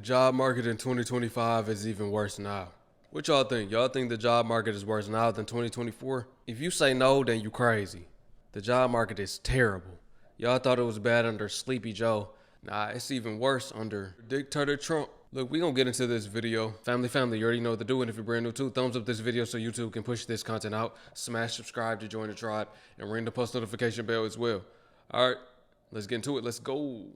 job market in 2025 is even worse now. What y'all think? Y'all think the job market is worse now than 2024? If you say no, then you crazy. The job market is terrible. Y'all thought it was bad under Sleepy Joe. Nah, it's even worse under Dictator Trump. Look, we gonna get into this video. Family, you already know what to do. And if you're brand new too, thumbs up this video so YouTube can push this content out. Smash subscribe to join the tribe and ring the post notification bell as well. All right, let's get into it. Let's go.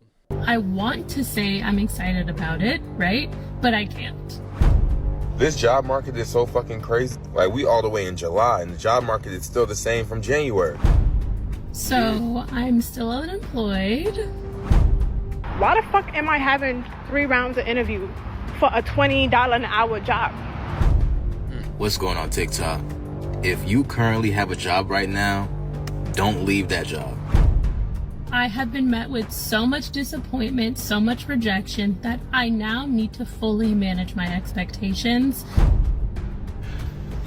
I want to say I'm excited about it, right? But I can't. This job market is so fucking crazy. Like, we all the way in July and the job market is still the same from January. So I'm still unemployed. Why the fuck am I having 3 rounds of interview for a $20 an hour job? What's going on TikTok? If you currently have a job right now, don't leave that job. I have been met with so much disappointment, so much rejection that I now need to fully manage my expectations.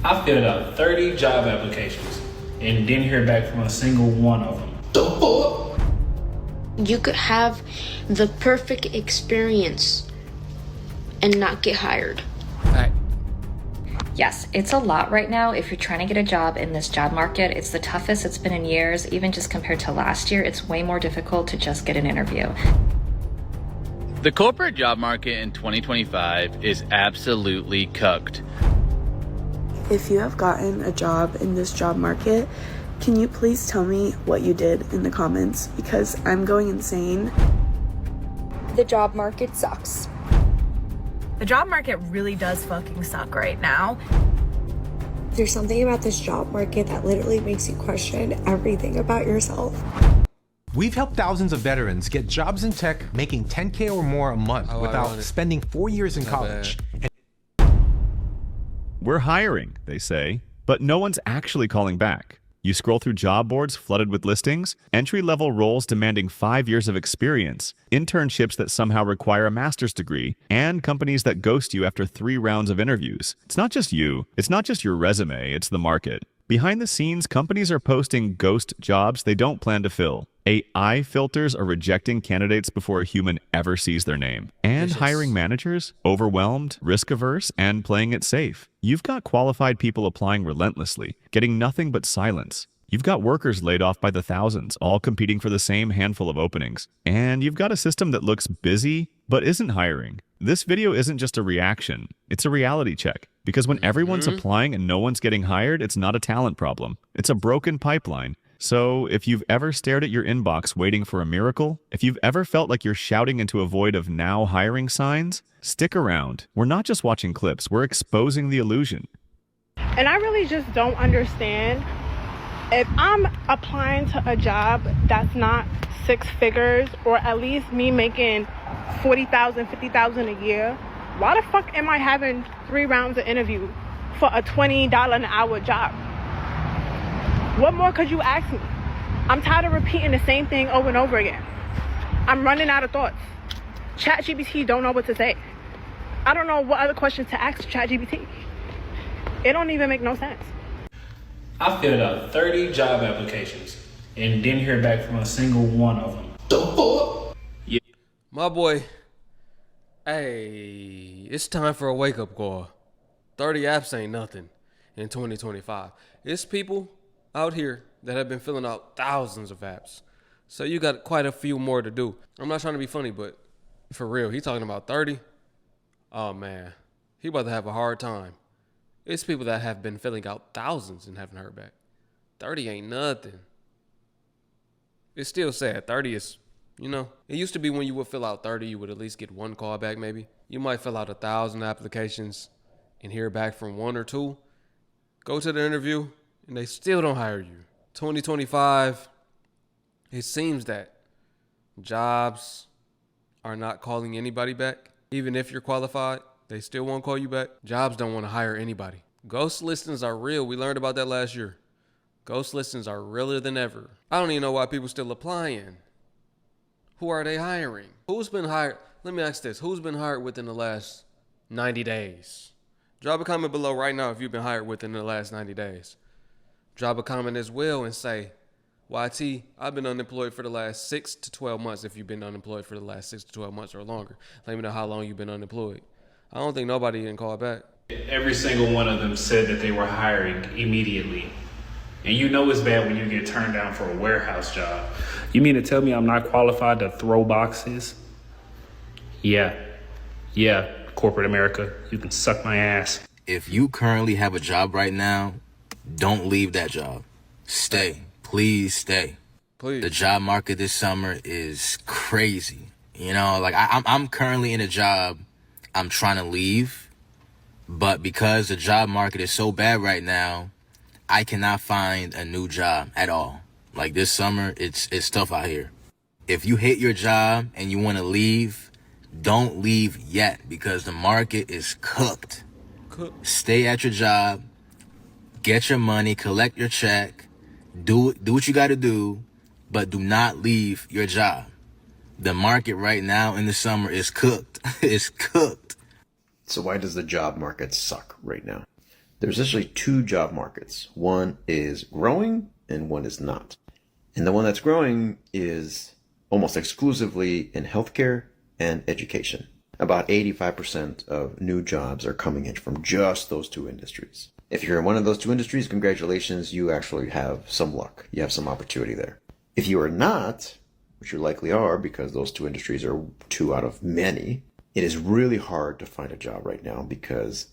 I filled out 30 job applications and didn't hear back from a single one of them. The fuck? You could have the perfect experience and not get hired. Yes, it's a lot right now. If you're trying to get a job in this job market, it's the toughest it's been in years. Even just compared to last year, it's way more difficult to just get an interview. The corporate job market in 2025 is absolutely cucked. If you have gotten a job in this job market, can you please tell me what you did in the comments? Because I'm going insane. The job market sucks. The job market really does fucking suck right now. There's something about this job market that literally makes you question everything about yourself. We've helped thousands of veterans get jobs in tech making $10K or more a month without spending 4 years in college. We're hiring, they say, but no one's actually calling back. You scroll through job boards flooded with listings, entry-level roles demanding 5 years of experience, internships that somehow require a master's degree, and companies that ghost you after 3 rounds of interviews. It's not just you. It's not just your resume. It's the market. Behind the scenes, companies are posting ghost jobs they don't plan to fill. AI filters are rejecting candidates before a human ever sees their name. And hiring managers, overwhelmed, risk-averse, and playing it safe. You've got qualified people applying relentlessly, getting nothing but silence. You've got workers laid off by the thousands, all competing for the same handful of openings. And you've got a system that looks busy, but isn't hiring. This video isn't just a reaction, it's a reality check. Because when everyone's applying and no one's getting hired, it's not a talent problem. It's a broken pipeline. So if you've ever stared at your inbox waiting for a miracle, if you've ever felt like you're shouting into a void of now hiring signs, stick around. We're not just watching clips, we're exposing the illusion. And I really just don't understand. If I'm applying to a job that's not 6 figures, or at least me making $40,000, $50,000 a year, why the fuck am I having 3 rounds of interview for a $20 an hour job? What more could you ask me? I'm tired of repeating the same thing over and over again. I'm running out of thoughts. ChatGPT don't know what to say. I don't know what other questions to ask ChatGPT. It don't even make no sense. I filled out 30 job applications and didn't hear back from a single one of them. The fuck? Yeah. My boy, hey, it's time for a wake-up call. 30 apps ain't nothing in 2025. It's people out here that have been filling out thousands of apps. So you got quite a few more to do. I'm not trying to be funny, but for real, he talking about 30? Oh man, he about to have a hard time. It's people that have been filling out thousands and haven't heard back. 30 ain't nothing. It's still sad. 30 is, you know, it used to be when you would fill out 30, you would at least get 1 call back maybe. You might fill out 1,000 applications and hear back from 1 or 2. Go to the interview and they still don't hire you. 2025, it seems that jobs are not calling anybody back. Even if you're qualified, they still won't call you back. Jobs don't want to hire anybody. Ghost listings are real. We learned about that last year. Ghost listings are realer than ever. I don't even know why people still applying. Who are they hiring? Who's been hired? Let me ask this. Who's been hired within the last 90 days? Drop a comment below right now if you've been hired within the last 90 days. Drop a comment as well and say, YT, I've been unemployed for the last 6 to 12 months. If you've been unemployed for the last 6 to 12 months or longer, let me know how long you've been unemployed. I don't think nobody even called back. Every single one of them said that they were hiring immediately. And you know it's bad when you get turned down for a warehouse job. You mean to tell me I'm not qualified to throw boxes? Yeah, corporate America, you can suck my ass. If you currently have a job right now, don't leave that job. Stay. Please stay. Please. The job market this summer is crazy. You know, like I'm currently in a job I'm trying to leave, but because the job market is so bad right now, I cannot find a new job at all. Like this summer, it's tough out here. If you hate your job and you want to leave, don't leave yet because the market is cooked. Stay at your job, get your money, collect your check, do what you got to do, but do not leave your job. The market right now in the summer is cooked. It's cooked. So why does the job market suck right now? There's essentially two job markets. One is growing and one is not. And the one that's growing is almost exclusively in healthcare and education. About 85% of new jobs are coming in from just those two industries. If you're in one of those two industries, congratulations, you actually have some luck. You have some opportunity there. If you are not, which you likely are because those two industries are two out of many, it is really hard to find a job right now because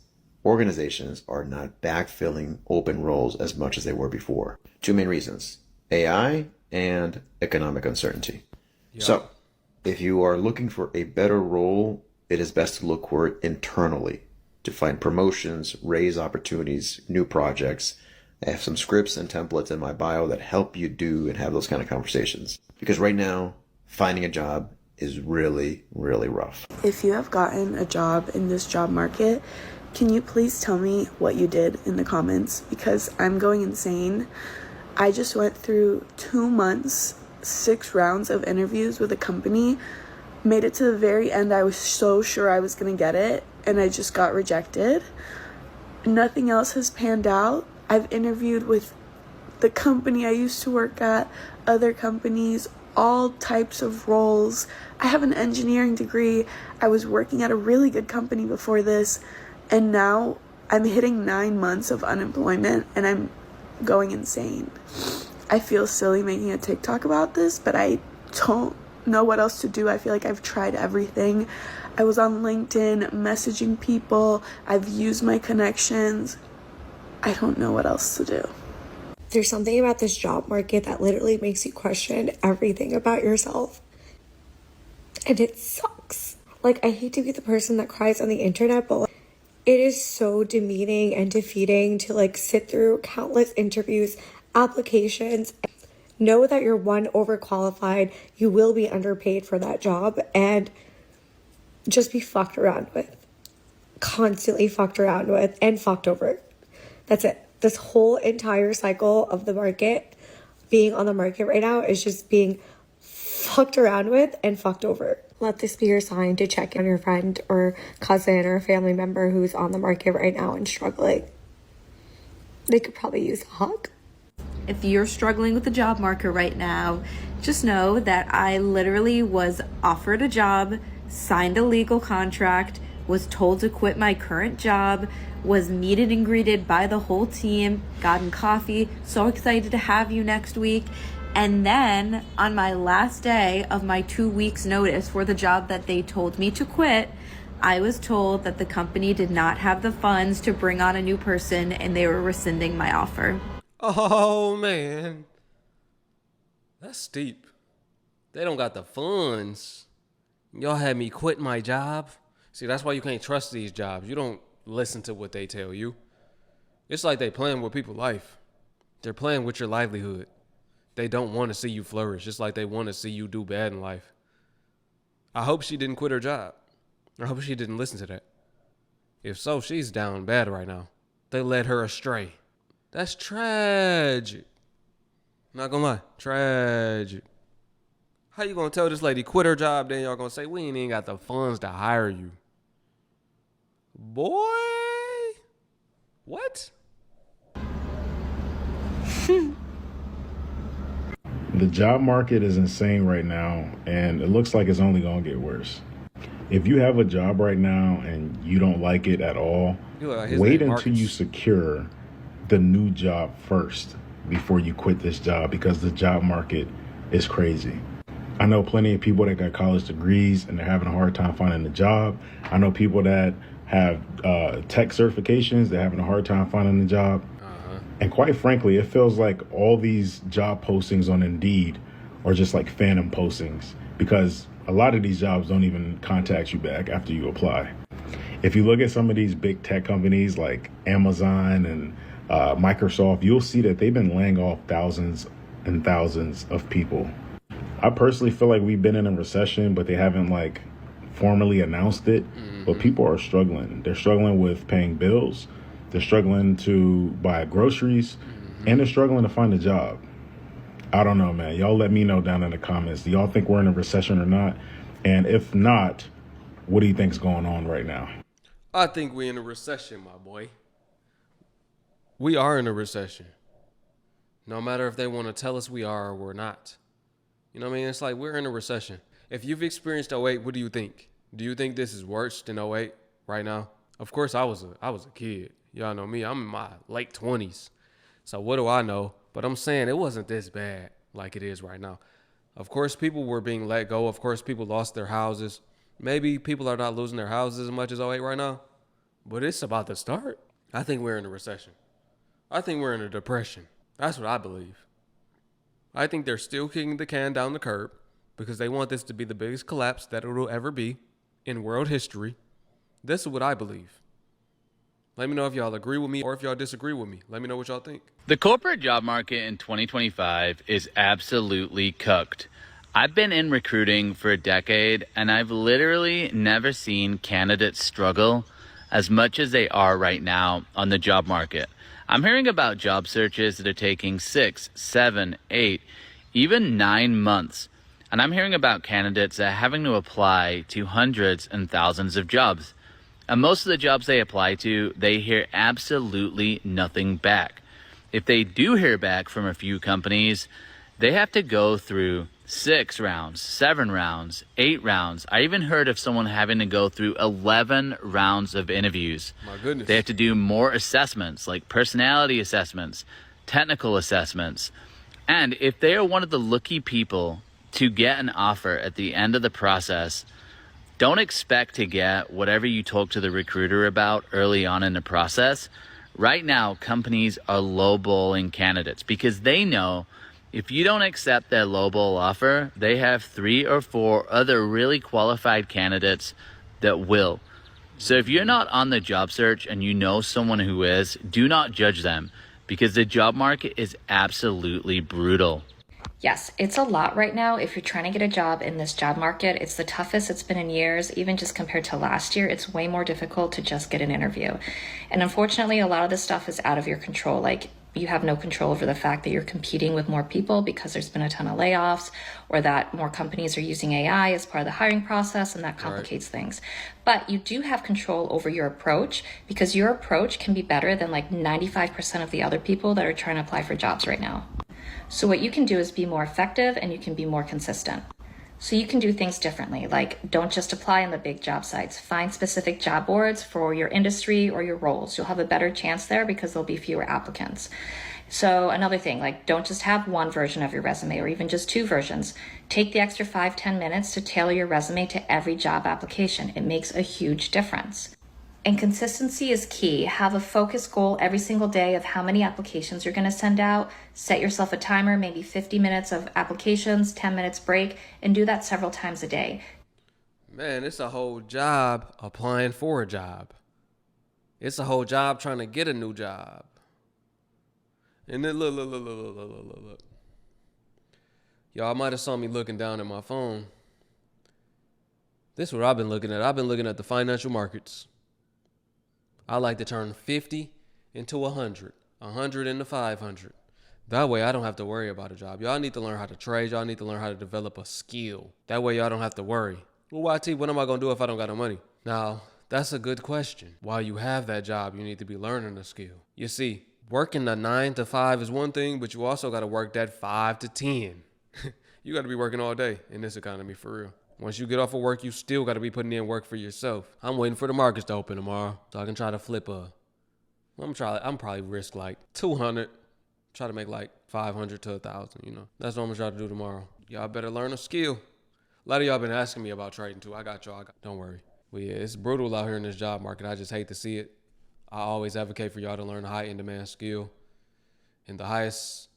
organizations are not backfilling open roles as much as they were before. Two main reasons: AI and economic uncertainty. Yep. So, if you are looking for a better role, it is best to look for it internally to find promotions, raise opportunities, new projects. I have some scripts and templates in my bio that help you do and have those kind of conversations. Because right now, finding a job is really, really rough. If you have gotten a job in this job market, can you please tell me what you did in the comments? Because I'm going insane. I just went through 2 months, 6 rounds of interviews with a company, made it to the very end. I was so sure I was going to get it, and I just got rejected. Nothing else has panned out. I've interviewed with the company I used to work at, other companies, all types of roles. I have an engineering degree. I was working at a really good company before this, and now I'm hitting 9 months of unemployment, and I'm going insane. I feel silly making a TikTok about this, but I don't know what else to do. I feel like I've tried everything. I was on LinkedIn messaging people. I've used my connections. I don't know what else to do. There's something about this job market that literally makes you question everything about yourself. And it sucks. Like, I hate to be the person that cries on the internet, but like, it is so demeaning and defeating to like sit through countless interviews, applications, know that you're one, overqualified, you will be underpaid for that job, and just be fucked around with. Constantly fucked around with and fucked over. That's it. This whole entire cycle of the market, being on the market right now, is just being fucked around with and fucked over. Let this be your sign to check on your friend or cousin or family member who's on the market right now and struggling. They could probably use a hug. If you're struggling with the job market right now, just know that I literally was offered a job, signed a legal contract, was told to quit my current job, was meted and greeted by the whole team, gotten coffee, so excited to have you next week. And then on my last day of my 2 weeks notice for the job that they told me to quit, I was told that the company did not have the funds to bring on a new person and they were rescinding my offer. Oh, man. That's steep. They don't got the funds. Y'all had me quit my job. See, that's why you can't trust these jobs. You don't listen to what they tell you. It's like they playing with people's life. They're playing with your livelihood. They don't want to see you flourish. It's like they want to see you do bad in life. I hope she didn't quit her job. I hope she didn't listen to that. If so, she's down bad right now. They led her astray. That's tragic. Not gonna lie, tragic. How you gonna tell this lady quit her job, then y'all gonna say we ain't even got the funds to hire you? Boy, what? The job market is insane right now, and it looks like it's only going to get worse. If you have a job right now and you don't like it at all, wait until you secure the new job first before you quit this job, because the job market is crazy. I know plenty of people that got college degrees and they're having a hard time finding a job. I know people that have tech certifications, they're having a hard time finding a job. And quite frankly, it feels like all these job postings on Indeed are just like phantom postings, because a lot of these jobs don't even contact you back after you apply. If you look at some of these big tech companies like Amazon and Microsoft, you'll see that they've been laying off thousands and thousands of people. I personally feel like we've been in a recession, but they haven't like formally announced it. But people are struggling. They're struggling with paying bills. They're struggling to buy groceries, and they're struggling to find a job. I don't know, man. Y'all let me know down in the comments. Do y'all think we're in a recession or not? And if not, what do you think's going on right now? I think we're in a recession, my boy. We are in a recession. No matter if they want to tell us we are or we're not. You know what I mean? It's like we're in a recession. If you've experienced '08, what do you think? Do you think this is worse than '08 right now? Of course, I was a kid. Y'all know me. I'm in my late 20s. So what do I know? But I'm saying it wasn't this bad like it is right now. Of course, people were being let go. Of course, people lost their houses. Maybe people are not losing their houses as much as '08 right now. But it's about to start. I think we're in a recession. I think we're in a depression. That's what I believe. I think they're still kicking the can down the curb because they want this to be the biggest collapse that it will ever be in world history. This is what I believe. Let me know if y'all agree with me or if y'all disagree with me. Let me know what y'all think. The corporate job market in 2025 is absolutely cooked. I've been in recruiting for a decade, and I've literally never seen candidates struggle as much as they are right now on the job market. I'm hearing about job searches that are taking 6, 7, 8, even 9 months. And I'm hearing about candidates that are having to apply to hundreds and thousands of jobs. And most of the jobs they apply to, they hear absolutely nothing back. If they do hear back from a few companies, they have to go through 6 rounds, 7 rounds, 8 rounds. I even heard of someone having to go through 11 rounds of interviews. My goodness. They have to do more assessments, like personality assessments, technical assessments. And if they are one of the lucky people to get an offer at the end of the process, don't expect to get whatever you talk to the recruiter about early on in the process. Right now, companies are lowballing candidates because they know if you don't accept their lowball offer, they have 3 or 4 other really qualified candidates that will. So if you're not on the job search and you know someone who is, do not judge them because the job market is absolutely brutal. Yes, it's a lot right now. If you're trying to get a job in this job market, it's the toughest it's been in years. Even just compared to last year, it's way more difficult to just get an interview. And unfortunately, a lot of this stuff is out of your control. Like, you have no control over the fact that you're competing with more people because there's been a ton of layoffs, or that more companies are using AI as part of the hiring process, and that complicates things. But you do have control over your approach, because your approach can be better than like 95% of the other people that are trying to apply for jobs right now. So what you can do is be more effective, and you can be more consistent. So you can do things differently, like don't just apply on the big job sites. Find specific job boards for your industry or your roles. You'll have a better chance there because there'll be fewer applicants. So another thing, like don't just have one version of your resume or even just 2 versions. Take the extra 5-10 minutes to tailor your resume to every job application. It makes a huge difference. And consistency is key. Have a focused goal every single day of how many applications you're going to send out. Set yourself a timer, maybe 50 minutes of applications, 10 minutes break, and do that several times a day. Man, it's a whole job applying for a job. It's a whole job trying to get a new job. And then look. Y'all might have saw me looking down at my phone. This is what I've been looking at. I've been looking at the financial markets. I like to turn 50 into 100, 100 into 500. That way I don't have to worry about a job. Y'all need to learn how to trade. Y'all need to learn how to develop a skill. That way y'all don't have to worry. Well, YT, what am I going to do if I don't got no money? Now, that's a good question. While you have that job, you need to be learning a skill. You see, working a 9 to 5 is one thing, but you also got to work that 5 to 10. You got to be working all day in this economy for real. Once you get off of work, you still got to be putting in work for yourself. I'm waiting for the markets to open tomorrow so I can try to flip I'm probably risk like 200, try to make like 500 to 1,000, you know. That's what I'm gonna try to do tomorrow. Y'all better learn a skill. A lot of y'all been asking me about trading too. I got y'all. Don't worry. But yeah, it's brutal out here in this job market. I just hate to see it. I always advocate for y'all to learn a high in demand skill. And the highest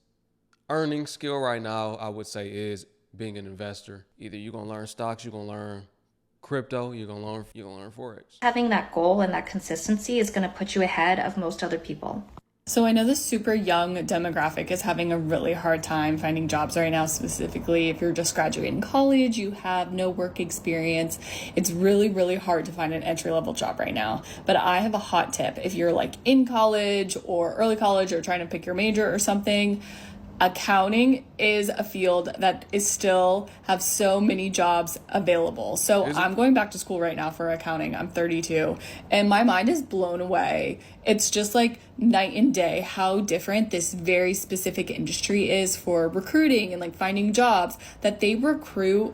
earning skill right now, I would say, is being an investor. Either you're gonna learn stocks, you're gonna learn crypto, you're gonna learn Forex. Having that goal and that consistency is going to put you ahead of most other people. So I know the super young demographic is having a really hard time finding jobs right now, specifically if you're just graduating college, you have no work experience. It's really, really hard to find an entry-level job right now. But I have a hot tip. If you're like in college or early college or trying to pick your major or something, accounting is a field that is still have so many jobs available. So I'm going back to school right now for accounting. I'm 32 and my mind is blown away. It's just like night and day how different this very specific industry is for recruiting and like finding jobs, that they recruit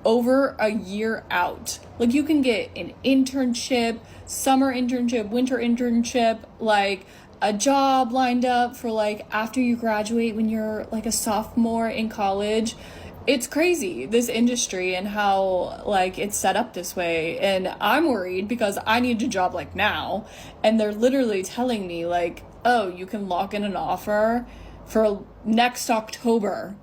over a year out. Like you can get an internship, summer internship, winter internship, like a job lined up for like after you graduate when you're like a sophomore in college. It's crazy, this industry and how like it's set up this way. And I'm worried because I need a job like now. And they're literally telling me like, oh, you can lock in an offer for next October,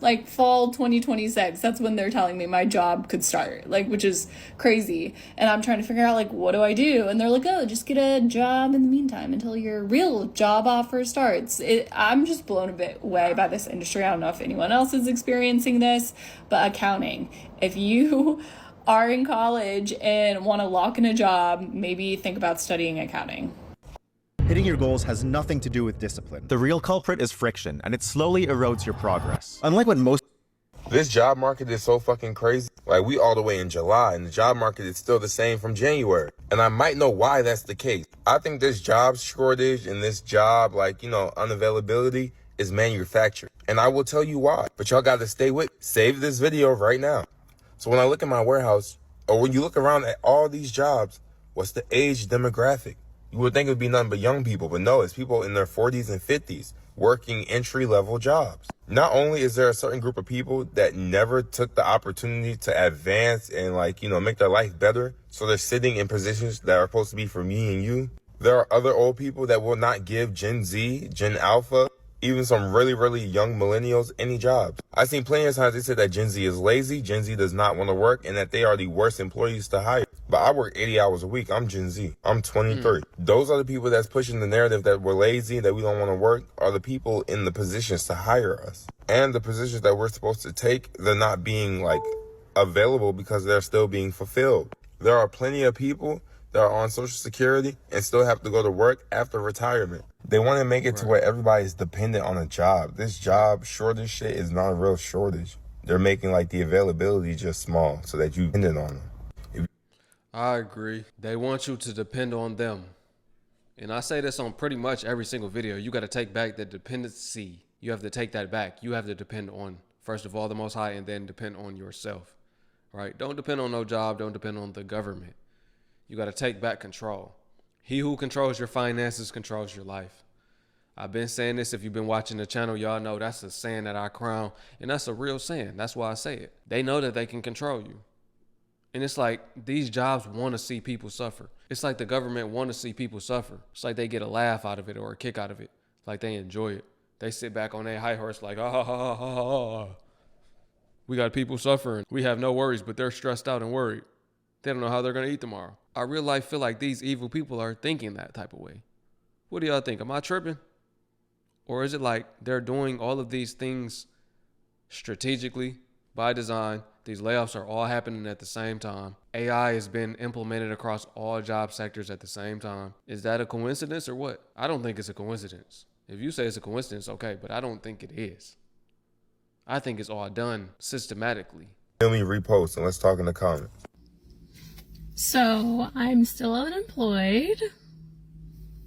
like fall 2026. That's when they're telling me my job could start, like, which is crazy. And I'm trying to figure out like, what do I do? And they're like, oh, just get a job in the meantime until your real job offer starts. I'm just blown a bit away by this industry. I don't know if anyone else is experiencing this, but accounting, if you are in college and want to lock in a job, maybe think about studying accounting. Hitting your goals has nothing to do with discipline. The real culprit is friction, and it slowly erodes your progress. Unlike what most... This job market is so fucking crazy. Like, we all the way in July, and the job market is still the same from January. And I might know why that's the case. I think this job shortage and this job, like, unavailability is manufactured. And I will tell you why. But y'all got to stay with me. Save this video right now. So when I look at my warehouse, or when you look around at all these jobs, what's the age demographic? You would think it would be nothing but young people, but no, it's people in their 40s and 50s working entry-level jobs. Not only is there a certain group of people that never took the opportunity to advance and make their life better, so they're sitting in positions that are supposed to be for me and you. There are other old people that will not give Gen Z, Gen Alpha, even some really, really young millennials any jobs. I've seen plenty of times they said that Gen Z is lazy, Gen Z does not want to work, and that they are the worst employees to hire. But I work 80 hours a week. I'm Gen Z. I'm 23. Those are the people that's pushing the narrative that we're lazy, that we don't want to work, are the people in the positions to hire us. And the positions that we're supposed to take, they're not being available because they're still being fulfilled. There are plenty of people that are on Social Security and still have to go to work after retirement. They want to make it to where everybody's dependent on a job. This job shortage shit is not a real shortage. They're making the availability just small so that you dependent on them. I agree. They want you to depend on them. And I say this on pretty much every single video. You got to take back the dependency. You have to take that back. You have to depend on, first of all, the Most High, and then depend on yourself. Right? Don't depend on no job. Don't depend on the government. You got to take back control. He who controls your finances controls your life. I've been saying this. If you've been watching the channel, y'all know that's a saying that I crown. And that's a real saying. That's why I say it. They know that they can control you. And it's like these jobs want to see people suffer. It's like the government want to see people suffer. It's like they get a laugh out of it or a kick out of it. Like they enjoy it. They sit back on their high horse like, we got people suffering. We have no worries, but they're stressed out and worried. They don't know how they're going to eat tomorrow. I real life feel like these evil people are thinking that type of way. What do y'all think? Am I tripping? Or is it like they're doing all of these things strategically by design? These layoffs are all happening at the same time. AI has been implemented across all job sectors at the same time. Is that a coincidence or what? I don't think it's a coincidence. If you say it's a coincidence, okay, but I don't think it is. I think it's all done systematically. Let me repost and let's talk in the comments. So I'm still unemployed.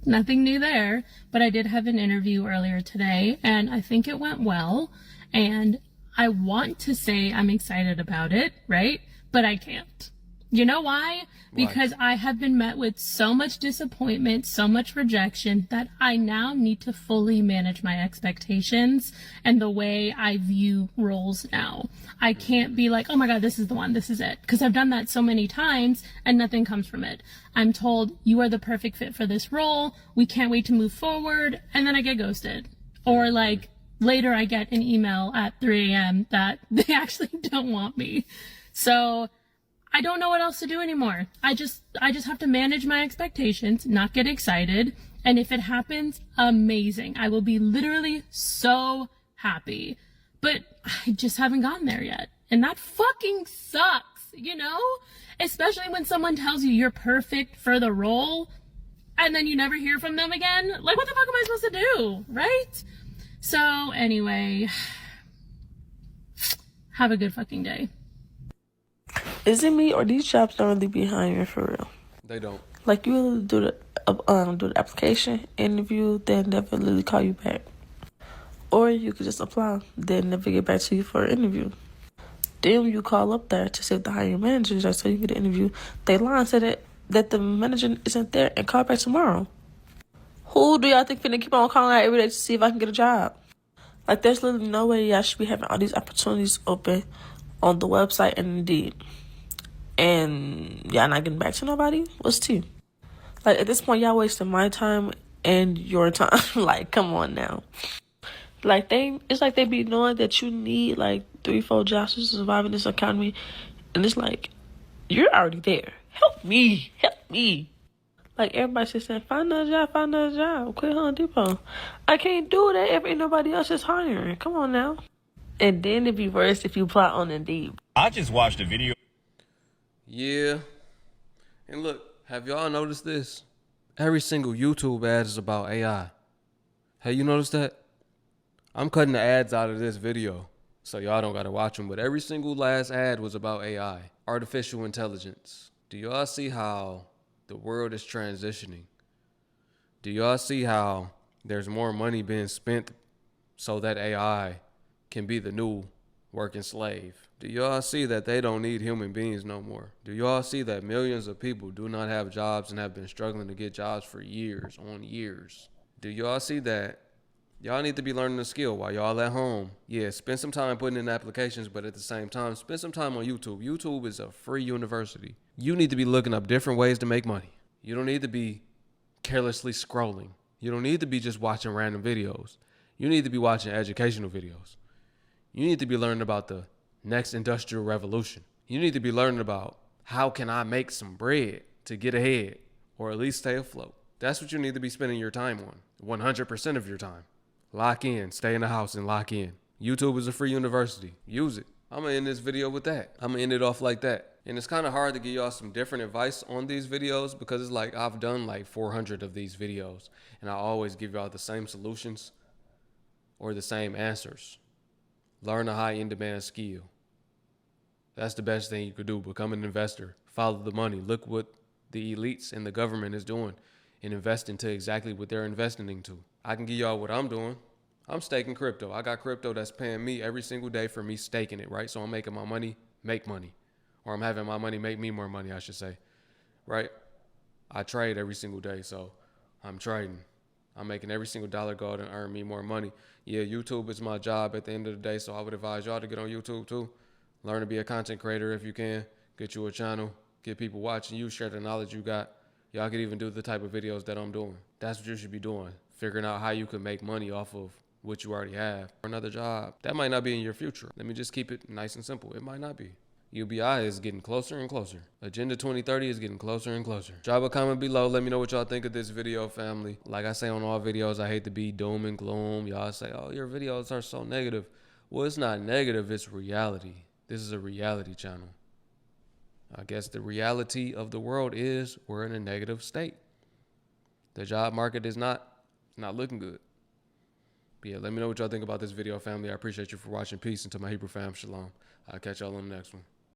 Nothing new there, but I did have an interview earlier today and I think it went well. And I want to say I'm excited about it, right? But I can't. You know why? Because I have been met with so much disappointment, so much rejection that I now need to fully manage my expectations and the way I view roles now. I can't be like, oh my God, this is the one, this is it. Because I've done that so many times and nothing comes from it. I'm told you are the perfect fit for this role. We can't wait to move forward. And then I get ghosted. Or like later I get an email at 3 a.m. that they actually don't want me. So I don't know what else to do anymore. I just have to manage my expectations, not get excited. And if it happens, amazing. I will be literally so happy. But I just haven't gotten there yet. And that fucking sucks, you know? Especially when someone tells you you're perfect for the role and then you never hear from them again. Like, what the fuck am I supposed to do, right? So anyway, have a good fucking day. Is it me or these jobs don't really be hiring for real? They don't. Like you do the application, interview, then never really call you back. Or you could just apply, then never get back to you for an interview. Then you call up there to see if the hiring manager is there so you get an interview. They lie and say that the manager isn't there and call back tomorrow. Who do y'all think finna keep on calling out every day to see if I can get a job? Like there's literally no way y'all should be having all these opportunities open on the website and Indeed. And y'all not getting back to nobody? What's tea? Like, at this point, y'all wasting my time and your time. Like, come on now. Like, it's like they be knowing that you need, like, 3-4 jobs to survive in this economy. And it's like, you're already there. Help me. Like, everybody's just saying, find another job. Quit Home Depot. I can't do that if ain't nobody else is hiring. Come on now. And then it'd be worse if you apply on Indeed. I just watched a video. Yeah. And look, have y'all noticed this? Every single YouTube ad is about AI. Have you noticed that? I'm cutting the ads out of this video, so y'all don't gotta watch them, but every single last ad was about AI, artificial intelligence. Do y'all see how the world is transitioning? Do y'all see how there's more money being spent so that AI can be the new working slave? Do y'all see that they don't need human beings no more? Do y'all see that millions of people do not have jobs and have been struggling to get jobs for years on years? Do y'all see that y'all need to be learning a skill while y'all at home? Yeah, spend some time putting in applications, but at the same time, spend some time on YouTube. YouTube is a free university. You need to be looking up different ways to make money. You don't need to be carelessly scrolling. You don't need to be just watching random videos. You need to be watching educational videos. You need to be learning about the next industrial revolution. You need to be learning about how can I make some bread to get ahead or at least stay afloat. That's what you need to be spending your time on, 100% of your time. Lock in, stay in the house and lock in. YouTube is a free university. Use it. I'm gonna end this video with that. I'm gonna end it off like that. And it's kind of hard to give y'all some different advice on these videos because it's like I've done like 400 of these videos and I always give y'all the same solutions or the same answers. Learn a high in-demand skill. That's the best thing you could do. Become an investor. Follow the money. Look what the elites and the government is doing and invest into exactly what they're investing into. I can give y'all what I'm doing. I'm staking crypto. I got crypto that's paying me every single day for me staking it, right? So I'm making my money make money. Or I'm having my money make me more money, I should say, right? I trade every single day, so I'm trading. I'm making every single dollar go out and earn me more money. Yeah, YouTube is my job at the end of the day, so I would advise y'all to get on YouTube too. Learn to be a content creator if you can. Get you a channel. Get people watching you. Share the knowledge you got. Y'all could even do the type of videos that I'm doing. That's what you should be doing. Figuring out how you can make money off of what you already have. Another job. That might not be in your future. Let me just keep it nice and simple. It might not be. UBI is getting closer and closer. Agenda 2030 is getting closer and closer. Drop a comment below. Let me know what y'all think of this video, family. Like I say on all videos, I hate to be doom and gloom. Y'all say, oh, your videos are so negative. Well, it's not negative. It's reality. This is a reality channel. I guess the reality of the world is we're in a negative state. The job market is not looking good. But yeah, let me know what y'all think about this video, family. I appreciate you for watching. Peace. And to my Hebrew fam, shalom. I'll catch y'all on the next one.